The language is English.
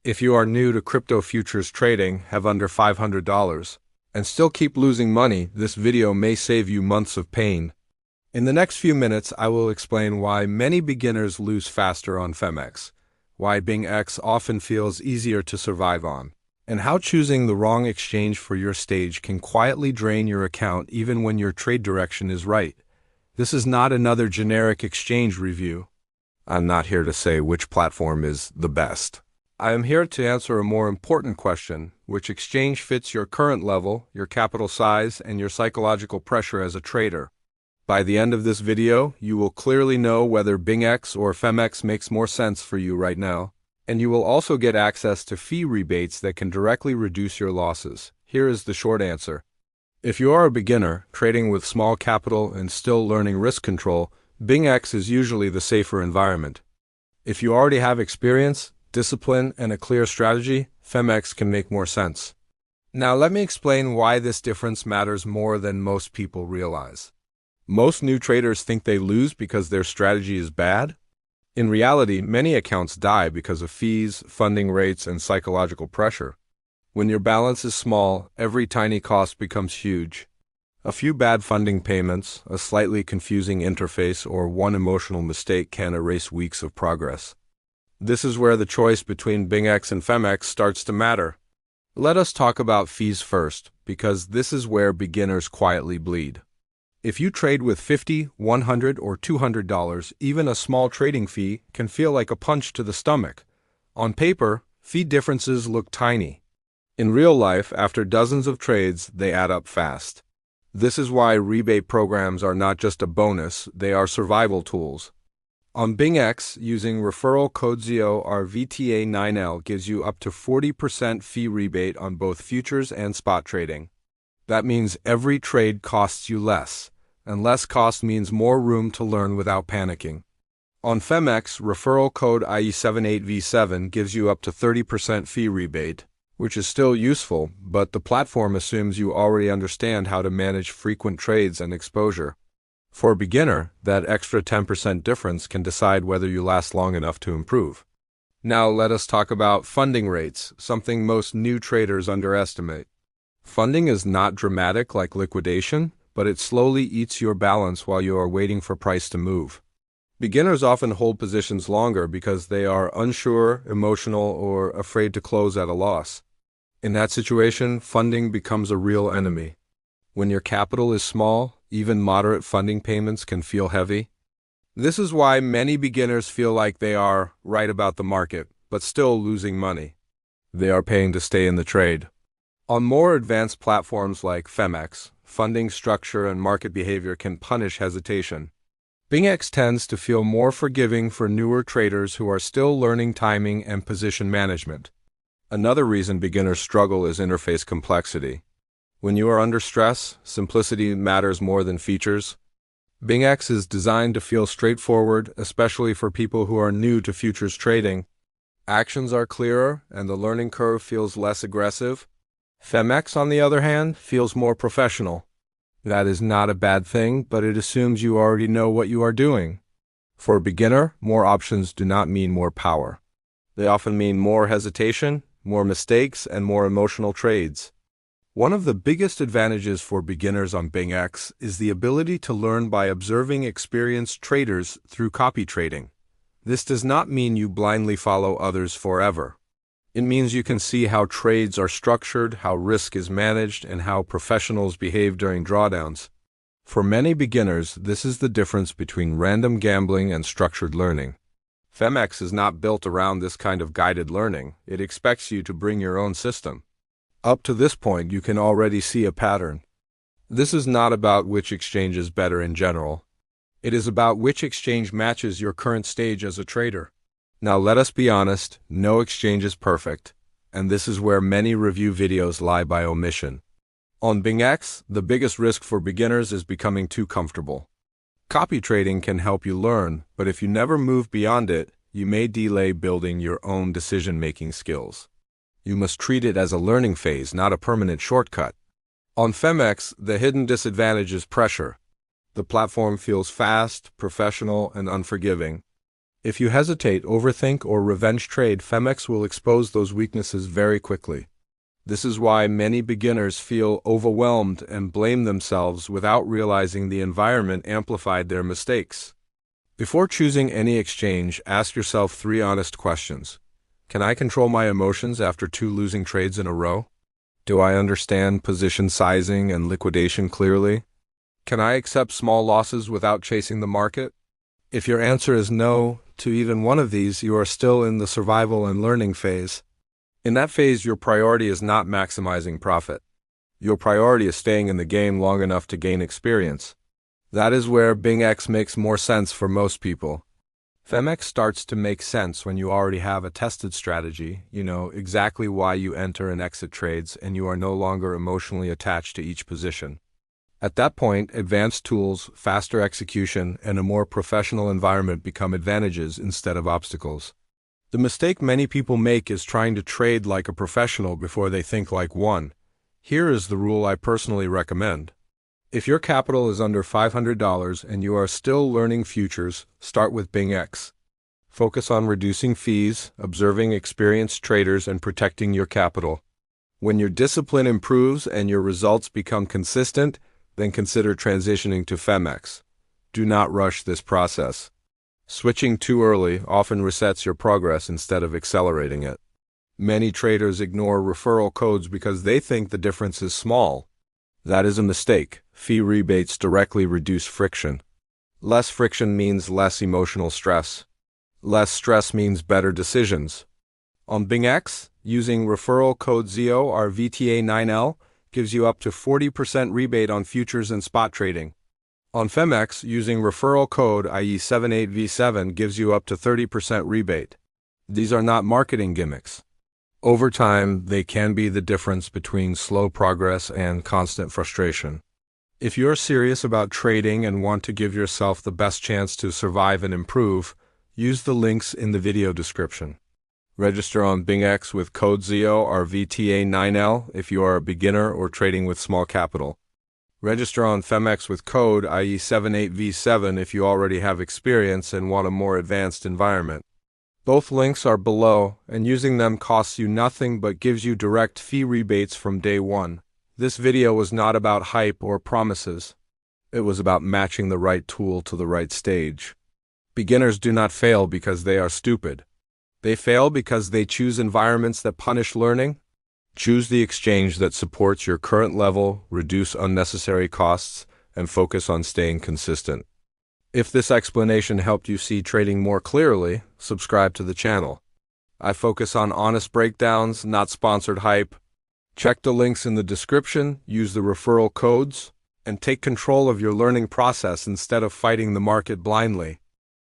If you are new to crypto futures trading, have under $500, and still keep losing money, this video may save you months of pain. In the next few minutes, I will explain why many beginners lose faster on Phemex, why BingX often feels easier to survive on, and how choosing the wrong exchange for your stage can quietly drain your account even when your trade direction is right. This is not another generic exchange review. I'm not here to say which platform is the best. I am here to answer a more important question: which exchange fits your current level, your capital size, and your psychological pressure as a trader. By the end of this video, you will clearly know whether BingX or Phemex makes more sense for you right now, and you will also get access to fee rebates that can directly reduce your losses. Here is the short answer. If you are a beginner, trading with small capital and still learning risk control, BingX is usually the safer environment. If you already have experience, discipline, and a clear strategy, Phemex can make more sense. Now let me explain why this difference matters more than most people realize. Most new traders think they lose because their strategy is bad. In reality, many accounts die because of fees, funding rates, and psychological pressure. When your balance is small, every tiny cost becomes huge. A few bad funding payments, a slightly confusing interface, or one emotional mistake can erase weeks of progress. This is where the choice between BingX and Phemex starts to matter. Let us talk about fees first, because this is where beginners quietly bleed. If you trade with $50, $100, or $200, even a small trading fee can feel like a punch to the stomach. On paper, fee differences look tiny. In real life, after dozens of trades, they add up fast. This is why rebate programs are not just a bonus, they are survival tools. On BingX, using referral code ZO or VTA9L gives you up to 40% fee rebate on both futures and spot trading. That means every trade costs you less, and less cost means more room to learn without panicking. On Phemex, referral code IE78V7 gives you up to 30% fee rebate, which is still useful, but the platform assumes you already understand how to manage frequent trades and exposure. For a beginner, that extra 10% difference can decide whether you last long enough to improve. Now let us talk about funding rates, something most new traders underestimate. Funding is not dramatic like liquidation, but it slowly eats your balance while you are waiting for price to move. Beginners often hold positions longer because they are unsure, emotional, or afraid to close at a loss. In that situation, funding becomes a real enemy. When your capital is small, even moderate funding payments can feel heavy. This is why many beginners feel like they are right about the market, but still losing money. They are paying to stay in the trade. On more advanced platforms like Phemex, funding structure and market behavior can punish hesitation. BingX tends to feel more forgiving for newer traders who are still learning timing and position management. Another reason beginners struggle is interface complexity. When you are under stress, simplicity matters more than features. BingX is designed to feel straightforward, especially for people who are new to futures trading. Actions are clearer, and the learning curve feels less aggressive. Phemex, on the other hand, feels more professional. That is not a bad thing, but it assumes you already know what you are doing. For a beginner, more options do not mean more power. They often mean more hesitation, more mistakes, and more emotional trades. One of the biggest advantages for beginners on BingX is the ability to learn by observing experienced traders through copy trading. This does not mean you blindly follow others forever. It means you can see how trades are structured, how risk is managed, and how professionals behave during drawdowns. For many beginners, this is the difference between random gambling and structured learning. Phemex is not built around this kind of guided learning. It expects you to bring your own system. Up to this point, you can already see a pattern. This is not about which exchange is better in general. It is about which exchange matches your current stage as a trader. Now let us be honest, no exchange is perfect, and this is where many review videos lie by omission. On BingX, the biggest risk for beginners is becoming too comfortable. Copy trading can help you learn, but if you never move beyond it, you may delay building your own decision-making skills. You must treat it as a learning phase, not a permanent shortcut. On Phemex, the hidden disadvantage is pressure. The platform feels fast, professional, and unforgiving. If you hesitate, overthink, or revenge trade, Phemex will expose those weaknesses very quickly. This is why many beginners feel overwhelmed and blame themselves without realizing the environment amplified their mistakes. Before choosing any exchange, ask yourself 3 honest questions. Can I control my emotions after 2 losing trades in a row? Do I understand position sizing and liquidation clearly? Can I accept small losses without chasing the market? If your answer is no to even one of these, you are still in the survival and learning phase. In that phase, your priority is not maximizing profit. Your priority is staying in the game long enough to gain experience. That is where BingX makes more sense for most people. Phemex starts to make sense when you already have a tested strategy, you know exactly why you enter and exit trades, and you are no longer emotionally attached to each position. At that point, advanced tools, faster execution, and a more professional environment become advantages instead of obstacles. The mistake many people make is trying to trade like a professional before they think like one. Here is the rule I personally recommend. If your capital is under $500 and you are still learning futures, start with BingX. Focus on reducing fees, observing experienced traders, and protecting your capital. When your discipline improves and your results become consistent, then consider transitioning to Phemex. Do not rush this process. Switching too early often resets your progress instead of accelerating it. Many traders ignore referral codes because they think the difference is small. That is a mistake. Fee rebates directly reduce friction. Less friction means less emotional stress. Less stress means better decisions. On BingX, using referral code ZEO or VTA9L gives you up to 40% rebate on futures and spot trading. On Phemex, using referral code i.e. 78V7 gives you up to 30% rebate. These are not marketing gimmicks. Over time, they can be the difference between slow progress and constant frustration. If you're serious about trading and want to give yourself the best chance to survive and improve, use the links in the video description. Register on BingX with code ZEO or VTA9L if you are a beginner or trading with small capital. Register on Phemex with code i.e. 78V7 if you already have experience and want a more advanced environment. Both links are below, and using them costs you nothing but gives you direct fee rebates from day one. This video was not about hype or promises. It was about matching the right tool to the right stage. Beginners do not fail because they are stupid. They fail because they choose environments that punish learning. Choose the exchange that supports your current level, reduce unnecessary costs, and focus on staying consistent. If this explanation helped you see trading more clearly, subscribe to the channel. I focus on honest breakdowns, not sponsored hype. Check the links in the description, use the referral codes, and take control of your learning process instead of fighting the market blindly.